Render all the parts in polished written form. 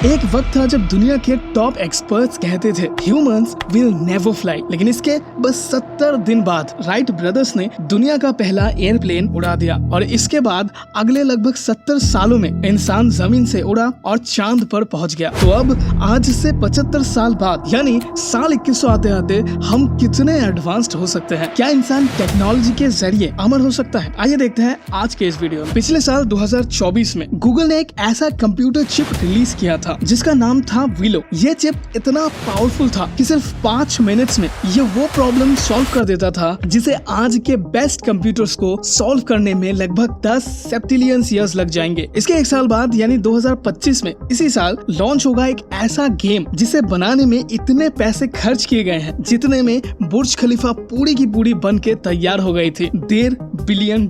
एक वक्त था जब दुनिया के टॉप एक्सपर्ट्स कहते थे ह्यूमंस विल नेवर फ्लाई, लेकिन इसके बस 70 दिन बाद राइट ब्रदर्स ने दुनिया का पहला एयरप्लेन उड़ा दिया और इसके बाद अगले लगभग 70 सालों में इंसान जमीन से उड़ा और चांद पर पहुंच गया। तो अब आज से 75 साल बाद यानी साल 2100 आते आते हम कितने एडवांस्ड हो सकते हैं? क्या इंसान टेक्नोलॉजी के जरिए अमर हो सकता है? आइए देखते हैं आज के इस वीडियो में। पिछले साल 2024 में गूगल ने एक ऐसा कंप्यूटर चिप रिलीज किया था जिसका नाम था विलो। ये चिप इतना पावरफुल था कि सिर्फ 5 मिनट्स में ये वो प्रॉब्लम सॉल्व कर देता था जिसे आज के बेस्ट कंप्यूटर्स को सॉल्व करने में लगभग 10 सेप्टिलियन ईयर्स लग जाएंगे। इसके एक साल बाद यानी 2025 में इसी साल लॉन्च होगा एक ऐसा गेम जिसे बनाने में इतने पैसे खर्च किए गए हैं जितने में बुर्ज खलीफा पूरी की पूरी बन के तैयार हो गई थी, $1.5 बिलियन।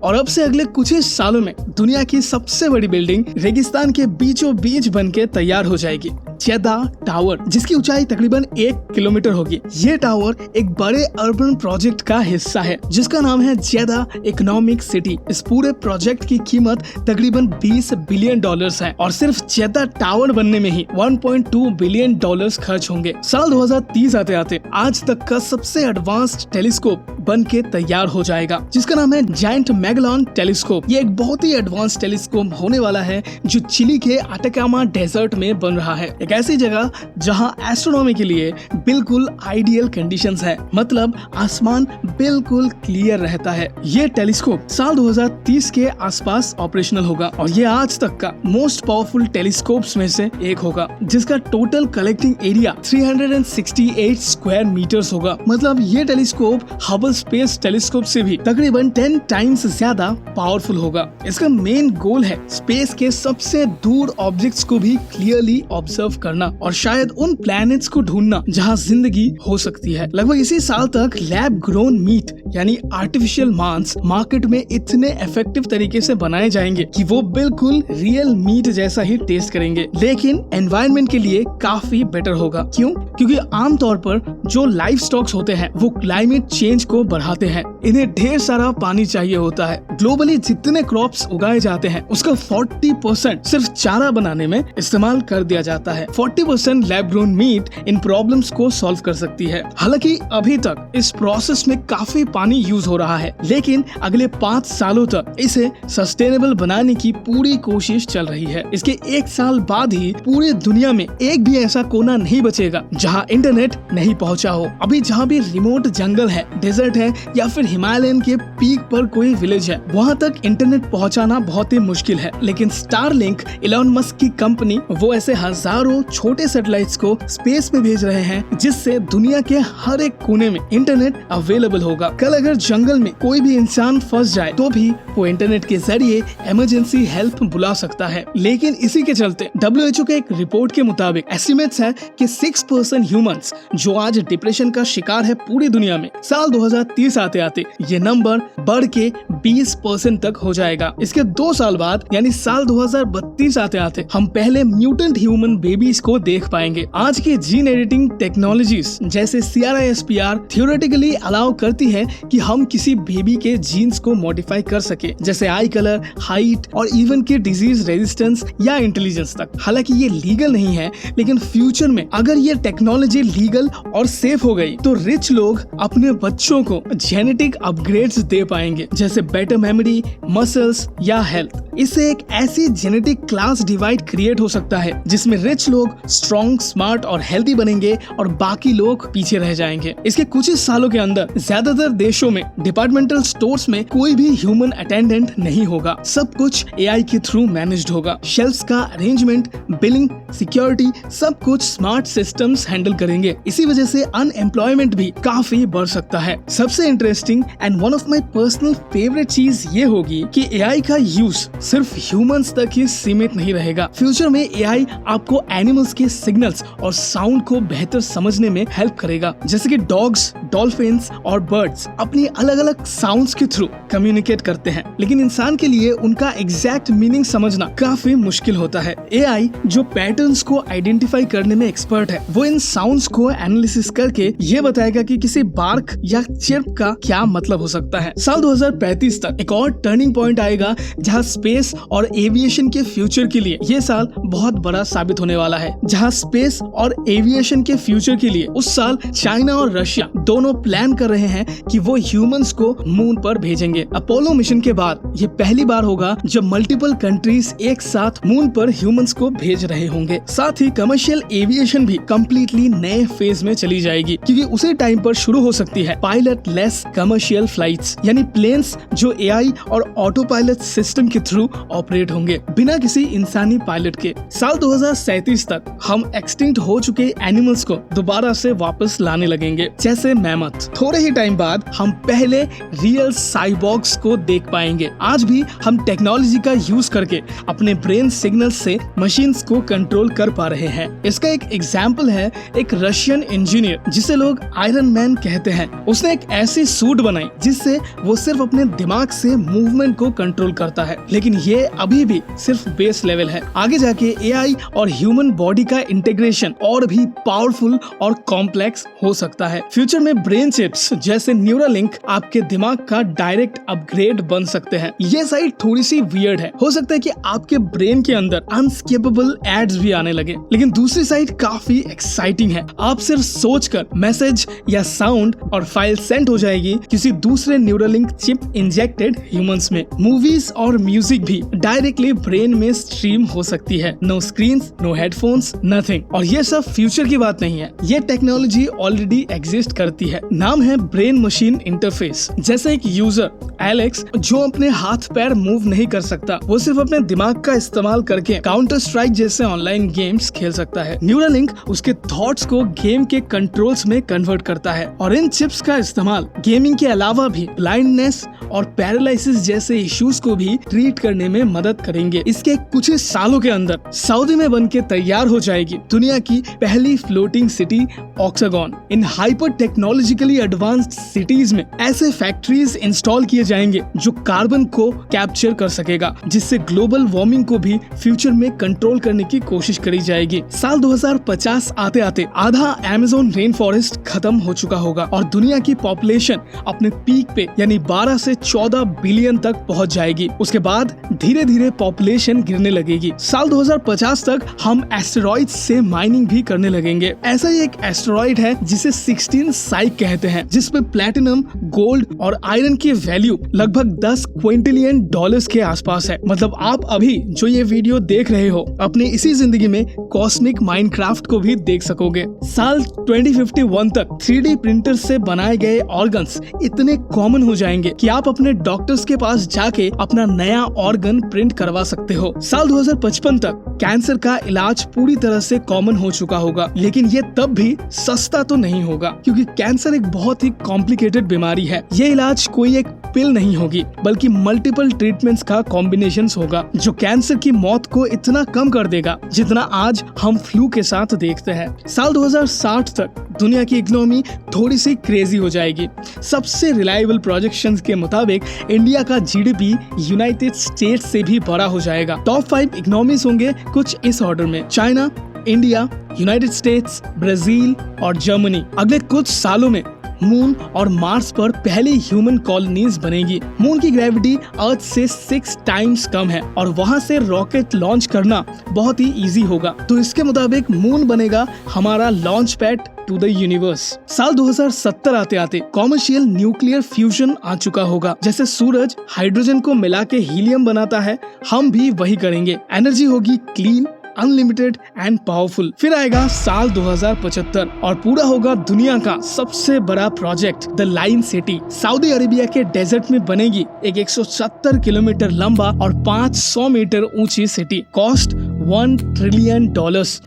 और अब से अगले कुछ ही सालों में दुनिया की सबसे बड़ी बिल्डिंग रेगिस्तान के बीचों बीच बन के तैयार हो जाएगी, जेदा टावर, जिसकी ऊंचाई तकरीबन 1 किलोमीटर होगी। ये टावर एक बड़े अर्बन प्रोजेक्ट का हिस्सा है जिसका नाम है जेदा इकोनॉमिक सिटी। इस पूरे प्रोजेक्ट की कीमत तकरीबन $20 बिलियन है और सिर्फ जेदा टावर बनने में ही $1.2 बिलियन खर्च होंगे। साल 2030 आते आते आज तक का सबसे एडवांस्ड टेलीस्कोप बन के तैयार हो जाएगा जिसका नाम है जायंट मैगेलन टेलीस्कोप। ये एक बहुत ही एडवांस टेलीस्कोप होने वाला है जो चिली के अटाकामा डेजर्ट में बन रहा है, एक ऐसी जगह जहां एस्ट्रोनॉमी के लिए बिल्कुल आइडियल कंडीशंस है, मतलब आसमान बिल्कुल क्लियर रहता है। ये टेलीस्कोप साल 2030 के आसपास ऑपरेशनल होगा और ये आज तक का मोस्ट पावरफुल टेलीस्कोप्स में से एक होगा जिसका total collecting area 368 square metres होगा। मतलब ये टेलीस्कोप हबल स्पेस टेलीस्कोप से भी तकरीबन 10 टाइम्स ज्यादा पावरफुल होगा। इसका मेन गोल है स्पेस के सबसे दूर ऑब्जेक्ट्स को भी क्लियरली ऑब्जर्व करना और शायद उन प्लैनेट्स को ढूंढना जहां जिंदगी हो सकती है। लगभग इसी साल तक लैब ग्रोन मीट यानी आर्टिफिशियल मांस मार्केट में इतने इफेक्टिव तरीके से बनाए जाएंगे कि वो बिल्कुल रियल मीट जैसा ही टेस्ट करेंगे, लेकिन एनवायरनमेंट के लिए काफी बेटर होगा। क्यों? क्योंकि आमतौर पर जो लाइफ स्टॉक्स होते हैं वो क्लाइमेट चेंज को बढ़ाते हैं, इन्हें ढेर सारा पानी चाहिए होता है। ग्लोबली जितने क्रॉप्स उगाए जाते हैं उसका 40% सिर्फ चारा बनाने में इस्तेमाल कर दिया जाता है। 40% लैब ग्रोन मीट इन प्रॉब्लम्स को सॉल्व कर सकती है। हालांकि अभी तक इस प्रोसेस में काफी पानी यूज हो रहा है, लेकिन अगले 5 सालों तक इसे सस्टेनेबल बनाने की पूरी कोशिश चल रही है। इसके 1 साल बाद ही पूरी दुनिया में एक भी ऐसा कोना नहीं बचेगा जहां इंटरनेट नहीं पहुंचा हो। अभी जहां भी रिमोट जंगल है, डेजर्ट है या फिर हिमालयन के पीक पर कोई विलेज है, वहां तक इंटरनेट पहुंचाना बहुत ही मुश्किल है। लेकिन स्टारलिंक, इलॉन मस्क की कंपनी, वो ऐसे हजारों छोटे सैटेलाइट्स को स्पेस में भेज रहे हैं जिससे दुनिया के हर एक कोने में इंटरनेट अवेलेबल होगा। कल अगर जंगल में कोई भी इंसान फंस जाए तो भी वो इंटरनेट के जरिए इमरजेंसी हेल्प बुला सकता है। लेकिन इसी के चलते WHO के एक रिपोर्ट के मुताबिक एस्टिमेट्स है कि 6% ह्यूमंस जो आज डिप्रेशन का शिकार है पूरी दुनिया में, साल 2030 आते आते ये नंबर बढ़ के 20% तक हो जाएगा। इसके 2 साल बाद यानी साल 2032 आते आते हम पहले म्यूटेंट ह्यूमन बेबीज को देख पाएंगे। आज की जीन एडिटिंग टेक्नोलॉजीज जैसे CRISPR थियोरेटिकली अलाउ करती है कि हम किसी बेबी के जीन्स को मॉडिफाई कर सके, जैसे आई कलर, हाइट और इवन के डिजीज रेजिस्टेंस या इंटेलिजेंस तक। हालांकि ये लीगल नहीं है, लेकिन फ्यूचर में अगर ये टेक्नोलॉजी लीगल और सेफ हो गई तो रिच लोग अपने बच्चों को जेनेटिक अपग्रेड्स दे पाएंगे, जैसे बेटर मेमोरी, मसल्स या हेल्थ। इससे एक ऐसी जेनेटिक क्लास डिवाइड क्रिएट हो सकता है जिसमें रिच लोग स्ट्रॉन्ग, स्मार्ट और हेल्दी बनेंगे और बाकी लोग पीछे रह जाएंगे। इसके कुछ ही सालों के अंदर ज्यादातर देशों में डिपार्टमेंटल स्टोर्स में कोई भी ह्यूमन अटेंडेंट नहीं होगा, सब कुछ AI के थ्रू मैनेज्ड होगा। शेल्फ्स का अरेंजमेंट, बिलिंग, सिक्योरिटी सब कुछ स्मार्ट सिस्टम्स हैंडल करेंगे। इसी वजह से अनएम्प्लॉयमेंट भी काफी बढ़ सकता है। सबसे interesting and one of my personal favourite चीज ये होगी कि AI का यूज सिर्फ ह्यूमंस तक ही सीमित नहीं रहेगा। फ्यूचर में AI आपको एनिमल्स के सिग्नल्स और साउंड को बेहतर समझने में हेल्प करेगा, जैसे कि डॉग्स, डॉल्फिन्स और बर्ड्स अपनी अलग अलग साउंड्स के थ्रू कम्युनिकेट करते हैं, लेकिन इंसान के लिए उनका एग्जैक्ट मीनिंग समझना काफी मुश्किल होता है। AI जो पैटर्न्स को आइडेंटिफाई करने में एक्सपर्ट है, वो इन साउंड्स को एनालिसिस करके ये बताएगा कि किसी बार्क या चिर्प का क्या मतलब हो सकता है। साल 2035 तक एक और टर्निंग पॉइंट आएगा जहां स्पेस स्पेस और एविएशन के फ्यूचर के लिए ये साल बहुत बड़ा साबित होने वाला है। जहां स्पेस और एविएशन के फ्यूचर के लिए उस साल चाइना और रशिया दोनों प्लान कर रहे हैं कि वो ह्यूमंस को मून पर भेजेंगे। अपोलो मिशन के बाद ये पहली बार होगा जब मल्टीपल कंट्रीज एक साथ मून पर ह्यूमंस को भेज रहे होंगे। साथ ही कमर्शियल एविएशन भी कम्प्लीटली नए फेज में चली जाएगी, क्योंकि उसी टाइम पर शुरू हो सकती है पायलट लेस कमर्शियल फ्लाइट्स, यानी प्लेन्स जो एआई और ऑटो पायलट सिस्टम के थ्रू ऑपरेट होंगे बिना किसी इंसानी पायलट के। साल 2037 तक हम एक्सटिंक्ट हो चुके एनिमल्स को दोबारा से वापस लाने लगेंगे, जैसे मैमथ। थोड़े ही टाइम बाद हम पहले रियल साइबॉर्ग्स को देख पाएंगे। आज भी हम टेक्नोलॉजी का यूज करके अपने ब्रेन सिग्नल से मशीन्स को कंट्रोल कर पा रहे हैं। इसका एक एग्जाम्पल है एक रशियन इंजीनियर जिसे लोग आयरन मैन कहते हैं। उसने एक ऐसी सूट बनाई जिससे वो सिर्फ अपने दिमाग से मूवमेंट को कंट्रोल करता है, लेकिन ये अभी भी सिर्फ बेस लेवल है। आगे जाके एआई और ह्यूमन बॉडी का इंटीग्रेशन और भी पावरफुल और कॉम्प्लेक्स हो सकता है। फ्यूचर में ब्रेन चिप्स जैसे न्यूरालिंक आपके दिमाग का डायरेक्ट अपग्रेड बन सकते हैं। ये साइड थोड़ी सी वियर्ड है, हो सकता है कि आपके ब्रेन के अंदर अनस्केपेबल एड्स भी आने लगे, लेकिन दूसरी साइड काफी एक्साइटिंग है। आप सिर्फ सोचकर मैसेज या साउंड और फाइल सेंड हो जाएगी किसी दूसरे न्यूरालिंक चिप इंजेक्टेड ह्यूमंस में। मूवीज और म्यूजिक भी डायरेक्टली ब्रेन में स्ट्रीम हो सकती है। No screens, no headphones, nothing. और ये सब फ्यूचर की बात नहीं है, ये टेक्नोलॉजी ऑलरेडी एग्जिस्ट करती है। नाम है ब्रेन मशीन इंटरफेस। जैसे एक यूजर एलेक्स जो अपने हाथ पैर मूव नहीं कर सकता, वो सिर्फ अपने दिमाग का इस्तेमाल करके काउंटर स्ट्राइक जैसे ऑनलाइन गेम्स खेल सकता है। न्यूरालिंक उसके थॉट्स को गेम के कंट्रोल्स में कन्वर्ट करता है, और इन चिप्स का इस्तेमाल गेमिंग के अलावा भी ब्लाइंडनेस और पैरालिसिस जैसे इश्यूज को भी ट्रीट करने में मदद करेंगे। इसके कुछ ही सालों के अंदर सऊदी में बनके तैयार हो जाएगी दुनिया की पहली floating city ऑक्सागन। In hyper technologically advanced cities में ऐसे फैक्ट्रीज इंस्टॉल किए जाएंगे जो कार्बन को कैप्चर कर सकेगा, जिससे ग्लोबल वार्मिंग को भी फ्यूचर में कंट्रोल करने की कोशिश करी जाएगी। साल 2050 आते आते आधा अमेज़न रेन फॉरेस्ट खत्म हो चुका होगा और दुनिया की पॉपुलेशन अपने पीक पे यानी 12 से 14 बिलियन तक पहुंच जाएगी। उसके बाद धीरे धीरे पॉपुलेशन गिरने लगेगी। साल 2050 तक हम एस्टेरॉइड से माइनिंग भी करने लगेंगे। ऐसा ही एक एस्टेरॉइड है जिसे 16 साइक कहते हैं, जिसमें प्लैटिनम, गोल्ड और आयरन की वैल्यू लगभग 10 क्विंटिलियन डॉलर्स के आसपास है। मतलब आप अभी जो ये वीडियो देख रहे हो अपने इसी जिंदगी में कॉस्मिक माइनक्राफ्ट को भी देख सकोगे। साल 2051 तक 3D प्रिंटर से बनाए गए ऑर्गन्स इतने कॉमन हो जाएंगे कि आप अपने डॉक्टर्स के पास जाके अपना नया ऑर्गन प्रिंट करवा सकते हो। साल 2055 तक कैंसर का इलाज पूरी तरह से कॉमन हो चुका होगा, लेकिन ये तब भी सस्ता तो नहीं होगा, क्योंकि कैंसर एक बहुत ही कॉम्प्लिकेटेड बीमारी है। ये इलाज कोई एक पिल नहीं होगी, बल्कि मल्टीपल ट्रीटमेंट्स का कॉम्बिनेशन होगा, जो कैंसर की मौत को इतना कम कर देगा जितना आज हम फ्लू के साथ देखते हैं। साल 2060 तक दुनिया की इकोनॉमी थोड़ी सी क्रेजी हो जाएगी। सबसे रिलायबल प्रोजेक्शंस के मुताबिक इंडिया का जीडीपी यूनाइटेड स्टेट्स से भी बड़ा हो जाएगा। टॉप 5 इकोनॉमीज होंगे कुछ इस ऑर्डर में: China, India, United states, Brazil और जर्मनी। अगले कुछ सालों में मून और मार्स पर पहली ह्यूमन कॉलोनीज बनेगी। मून की ग्रेविटी अर्थ से 6 टाइम्स कम है और वहां से रॉकेट लॉन्च करना बहुत ही इजी होगा। तो इसके मुताबिक मून बनेगा हमारा launch pad to the universe. साल 2070 आते आते कॉमर्शियल न्यूक्लियर फ्यूजन आ चुका होगा। जैसे सूरज हाइड्रोजन को मिला के हीलियम बनाता है, हम भी वही करेंगे। एनर्जी होगी क्लीन, अनलिमिटेड एंड पावरफुल। फिर आएगा साल 2075 और पूरा होगा दुनिया का सबसे बड़ा project the line city. Saudi Arabia के डेजर्ट में बनेगी एक 170 किलोमीटर लंबा और 500 मीटर ऊंची सिटी। Cost $1 trillion.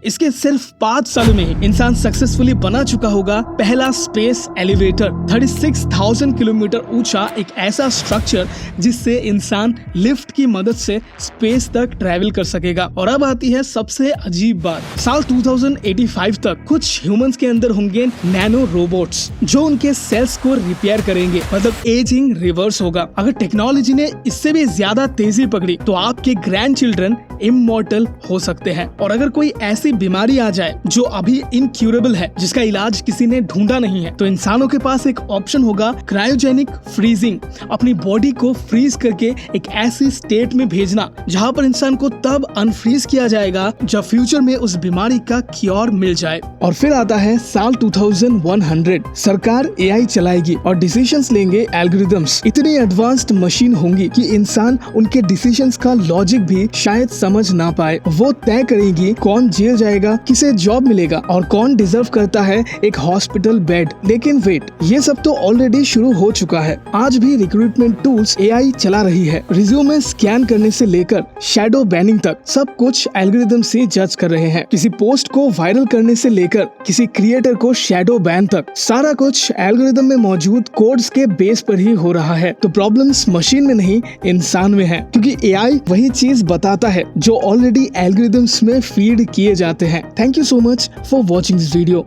इसके सिर्फ 5 सालों में ही इंसान सक्सेसफुली बना चुका होगा पहला स्पेस एलिवेटर। 36,000 किलोमीटर ऊंचा एक ऐसा स्ट्रक्चर जिससे इंसान लिफ्ट की मदद से स्पेस तक ट्रैवल कर सकेगा। और अब आती है सबसे अजीब बात, साल 2085 तक कुछ ह्यूमंस के अंदर होंगे नैनो रोबोट्स जो उनके सेल्स को रिपेयर करेंगे, मतलब एजिंग रिवर्स होगा। अगर टेक्नोलॉजी ने इससे भी ज्यादा तेजी पकड़ी तो आपके ग्रैंड चिल्ड्रन इमॉर्टल हो सकते हैं। और अगर कोई ऐसी बीमारी आ जाए जो अभी इनक्यूरेबल है, जिसका इलाज किसी ने ढूंढा नहीं है, तो इंसानों के पास एक ऑप्शन होगा क्रायोजेनिक फ्रीजिंग, अपनी बॉडी को फ्रीज करके एक ऐसी स्टेट में भेजना जहां पर इंसान को तब अनफ्रीज किया जाएगा जब फ्यूचर में उस बीमारी का क्योर मिल जाए। और फिर आता है साल 2100, सरकार एआई चलाएगी और डिसीजंस लेंगे एल्गोरिदम्स। इतनी एडवांस्ड मशीन होंगी कि इंसान उनके डिसीजंस का लॉजिक भी शायद समझ ना पाए। वो तय करेंगी कौन जेल जाएगा, किसे जॉब मिलेगा और कौन डिजर्व करता है एक हॉस्पिटल बेड। लेकिन वेट, ये सब तो ऑलरेडी शुरू हो चुका है। आज भी रिक्रूटमेंट टूल्स एआई चला रही है। रिज्यूमे स्कैन करने से लेकर शैडो बैनिंग तक सब कुछ एल्गोरिदम से जज कर रहे हैं। किसी पोस्ट को वायरल करने से लेकर किसी क्रिएटर को शैडो बैन तक, सारा कुछ एल्गोरिदम में मौजूद कोड्स के बेस पर ही हो रहा है। तो प्रॉब्लम्स मशीन में नहीं, इंसान में है, क्योंकि एआई वही चीज बताता है जो ऑलरेडी एल्गोरिदम्स में फीड किए जाते हैं। Thank you so much for watching this video.